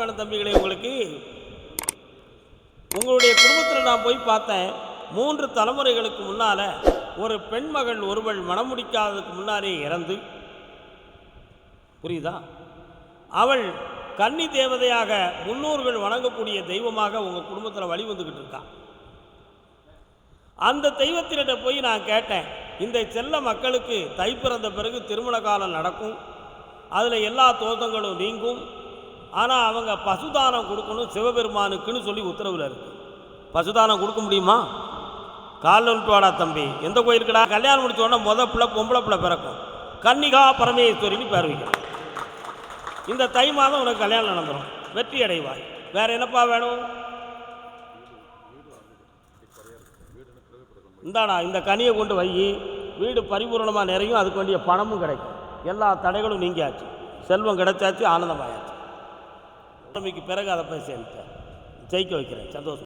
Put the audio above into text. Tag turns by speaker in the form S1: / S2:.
S1: வேணும் தம்பிகளே. உங்களுக்கு உங்களுடைய குடும்பத்தில் நான் போய் பார்த்தேன். 3 தலைமுறைகளுக்கு முன்னால் ஒரு பெண்மகள் ஒருவள் மனம் முடிக்காததுக்கு முன்னாலே இறந்து, புரியுதா, அவள் கன்னி தேவதையாக முன்னோர்கள் வணங்கக்கூடிய தெய்வமாக உங்கள் குடும்பத்தில் வழி வந்துக்கிட்டு இருக்கான். அந்த தெய்வத்தினிட்ட போய் நான் கேட்டேன், இந்த செல்ல மக்களுக்கு தை பிறந்த பிறகு திருமண காலம் நடக்கும், அதில் எல்லா தோஷங்களும் நீங்கும், ஆனால் அவங்க பசுதானம் கொடுக்கணும் சிவபெருமானுக்குன்னு சொல்லி உத்தரவில் இருக்கு. பசுதானம் கொடுக்க முடியுமா? காலில் விட்டு வாடா தம்பி. எந்த கோயிலுக்குடா? கல்யாணம் முடிச்சோடனே பிள்ளை பொம்பளை பிள்ளை பிறக்கும், கன்னிகா பரமேஸ்வரின்னு பேர் வைக்கணும். இந்த தை மாதம் உனக்கு கல்யாணம் நடந்துடும், வெற்றி அடைவாய். வேற என்னப்பா வேணும்? இந்தாடா இந்த கனியை கொண்டு வை, வீடு பரிபூர்ணமாக நிறையும், அதுக்கு வேண்டிய பணமும் கிடைக்கும், எல்லா தடைகளும் நீங்கியாச்சு, செல்வம் கிடைச்சாச்சு, ஆனந்தமாயாச்சு. பிறகு அதை போய் சேர்ந்துட்டேன், ஜெயிக்க வைக்கிறேன். சந்தோஷம்.